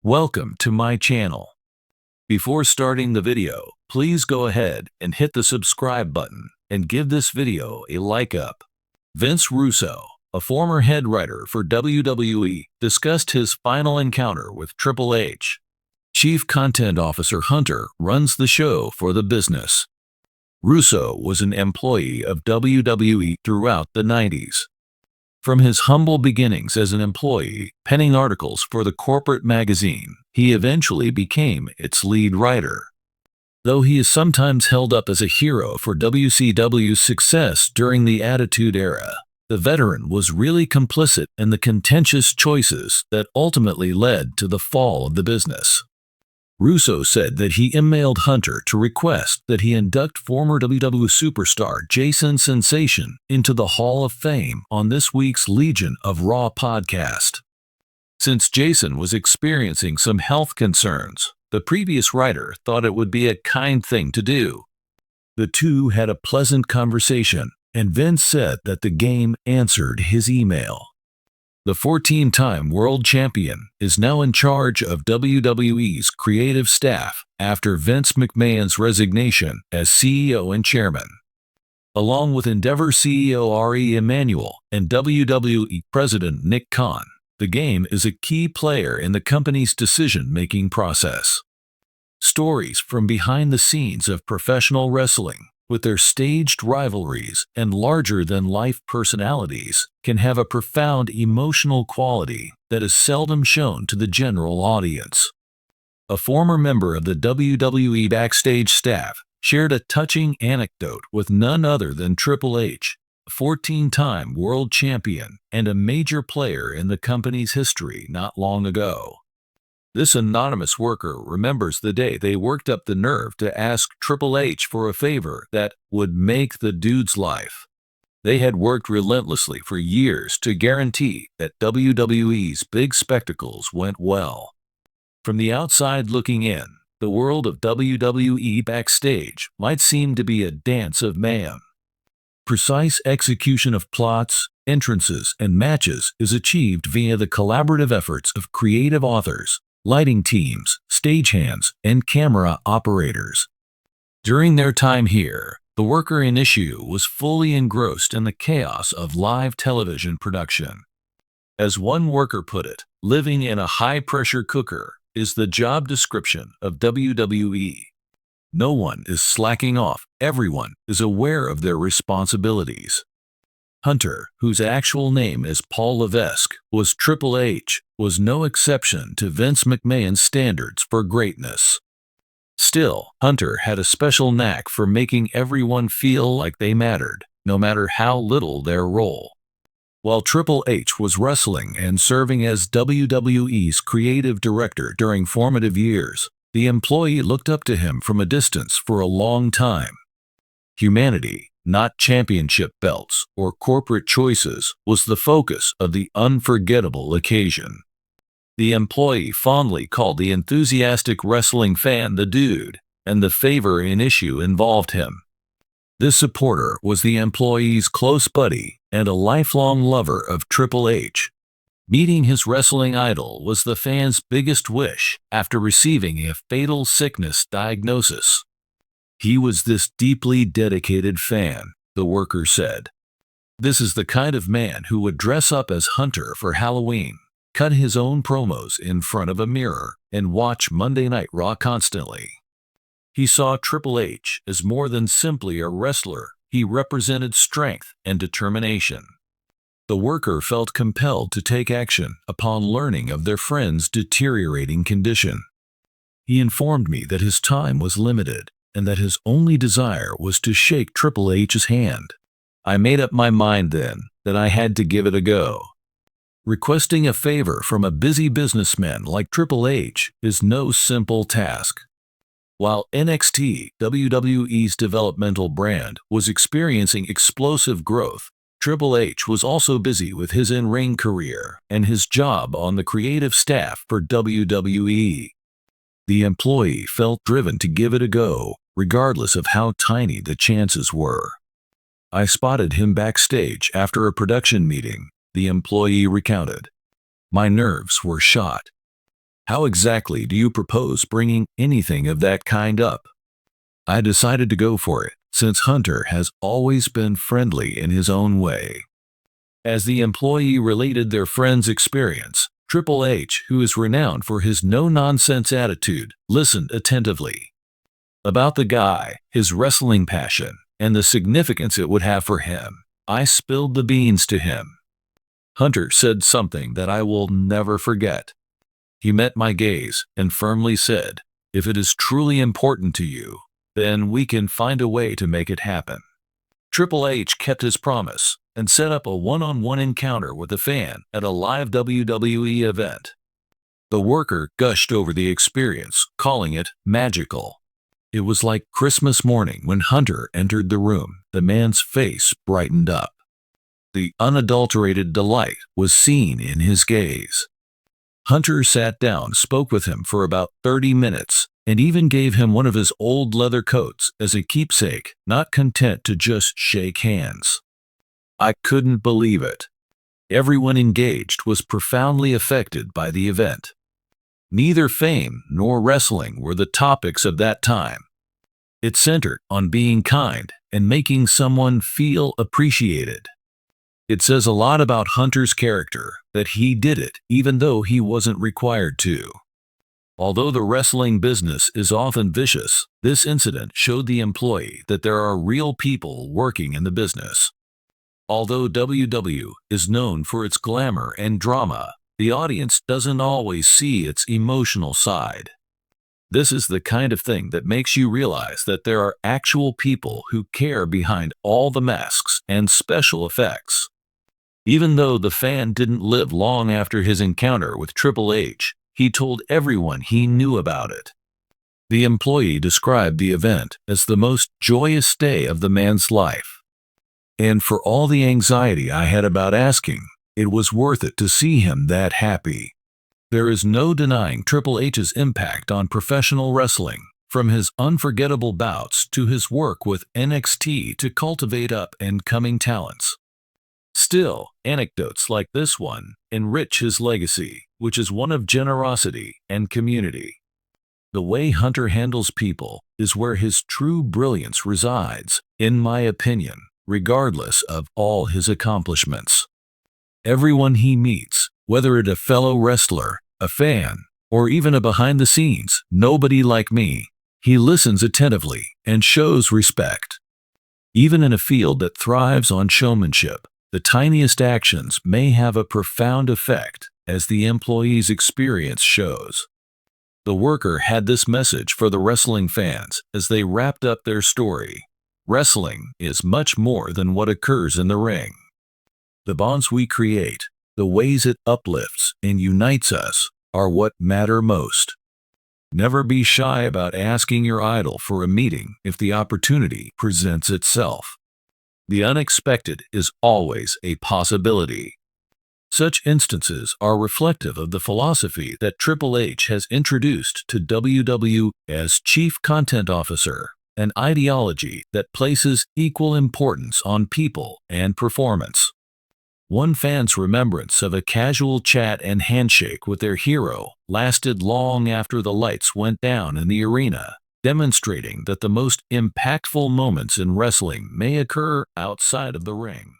Welcome to my channel. Before starting the video, please go ahead and hit the subscribe button and give this video a like up. Vince Russo, a former head writer for WWE, discussed his final encounter with Triple H. Chief Content Officer Hunter runs the show for the business. Russo was an employee of WWE throughout the 90s. From his humble beginnings as an employee, penning articles for the corporate magazine, he eventually became its lead writer. Though he is sometimes held up as a hero for WCW's success during the Attitude Era, the veteran was really complicit in the contentious choices that ultimately led to the fall of the business. Russo said that he emailed Hunter to request that he induct former WWE superstar Jason Sensation into the Hall of Fame on this week's Legion of Raw podcast. Since Jason was experiencing some health concerns, the previous writer thought it would be a kind thing to do. The two had a pleasant conversation, and Vince said that the game answered his email. The 14-time world champion is now in charge of WWE's creative staff after Vince McMahon's resignation as CEO and chairman. Along with Endeavor CEO Ari Emanuel and WWE President Nick Khan, the game is a key player in the company's decision-making process. Stories from behind the scenes of professional wrestling, with their staged rivalries and larger-than-life personalities, can have a profound emotional quality that is seldom shown to the general audience. A former member of the WWE backstage staff shared a touching anecdote with none other than Triple H, a 14-time world champion and a major player in the company's history not long ago. This anonymous worker remembers the day they worked up the nerve to ask Triple H for a favor that would make the dude's life. They had worked relentlessly for years to guarantee that WWE's big spectacles went well. From the outside looking in, the world of WWE backstage might seem to be a dance of mayhem. Precise execution of plots, entrances, and matches is achieved via the collaborative efforts of creative authors, lighting teams, stagehands, and camera operators. During their time here, the worker in issue was fully engrossed in the chaos of live television production. As one worker put it, living in a high-pressure cooker is the job description of WWE. No one is slacking off, everyone is aware of their responsibilities. Hunter, whose actual name is Paul Levesque, was Triple H, was no exception to Vince McMahon's standards for greatness. Still, Hunter had a special knack for making everyone feel like they mattered, no matter how little their role. While Triple H was wrestling and serving as WWE's creative director during formative years, the employee looked up to him from a distance for a long time. Humanity, not championship belts or corporate choices, was the focus of the unforgettable occasion. The employee fondly called the enthusiastic wrestling fan the dude, and the favor in issue involved him. This supporter was the employee's close buddy and a lifelong lover of Triple H. Meeting his wrestling idol was the fan's biggest wish after receiving a fatal sickness diagnosis. He was this deeply dedicated fan, the worker said. This is the kind of man who would dress up as Hunter for Halloween, cut his own promos in front of a mirror, and watch Monday Night Raw constantly. He saw Triple H as more than simply a wrestler. He represented strength and determination. The worker felt compelled to take action upon learning of their friend's deteriorating condition. He informed me that his time was limited, and that his only desire was to shake Triple H's hand. I made up my mind then that I had to give it a go. Requesting a favor from a busy businessman like Triple H is no simple task. While NXT, WWE's developmental brand, was experiencing explosive growth, Triple H was also busy with his in-ring career and his job on the creative staff for WWE. The employee felt driven to give it a go, regardless of how tiny the chances were. I spotted him backstage after a production meeting, the employee recounted. My nerves were shot. How exactly do you propose bringing anything of that kind up? I decided to go for it, since Hunter has always been friendly in his own way. As the employee related their friend's experience, Triple H, who is renowned for his no-nonsense attitude, listened attentively. About the guy, his wrestling passion, and the significance it would have for him, I spilled the beans to him. Hunter said something that I will never forget. He met my gaze and firmly said, "If it is truly important to you, then we can find a way to make it happen." Triple H kept his promise and set up a one-on-one encounter with a fan at a live WWE event. The worker gushed over the experience, calling it magical. It was like Christmas morning when Hunter entered the room. The man's face brightened up. The unadulterated delight was seen in his gaze. Hunter sat down, spoke with him for about 30 minutes, and even gave him one of his old leather coats as a keepsake, not content to just shake hands. I couldn't believe it. Everyone engaged was profoundly affected by the event. Neither fame nor wrestling were the topics of that time. It centered on being kind and making someone feel appreciated. It says a lot about Hunter's character that he did it even though he wasn't required to. Although the wrestling business is often vicious, this incident showed the employee that there are real people working in the business. Although WWE is known for its glamour and drama, the audience doesn't always see its emotional side. This is the kind of thing that makes you realize that there are actual people who care behind all the masks and special effects. Even though the fan didn't live long after his encounter with Triple H, he told everyone he knew about it. The employee described the event as the most joyous day of the man's life. And for all the anxiety I had about asking, it was worth it to see him that happy. There is no denying Triple H's impact on professional wrestling, from his unforgettable bouts to his work with NXT to cultivate up-and-coming talents. Still, anecdotes like this one enrich his legacy, which is one of generosity and community. The way Hunter handles people is where his true brilliance resides, in my opinion, regardless of all his accomplishments. Everyone he meets, whether it a fellow wrestler, a fan, or even a behind-the-scenes nobody like me, he listens attentively and shows respect. Even in a field that thrives on showmanship, the tiniest actions may have a profound effect, as the employee's experience shows. The worker had this message for the wrestling fans as they wrapped up their story. Wrestling is much more than what occurs in the ring. The bonds we create, the ways it uplifts and unites us, are what matter most. Never be shy about asking your idol for a meeting if the opportunity presents itself. The unexpected is always a possibility. Such instances are reflective of the philosophy that Triple H has introduced to WWE as Chief Content Officer, an ideology that places equal importance on people and performance. One fan's remembrance of a casual chat and handshake with their hero lasted long after the lights went down in the arena, demonstrating that the most impactful moments in wrestling may occur outside of the ring.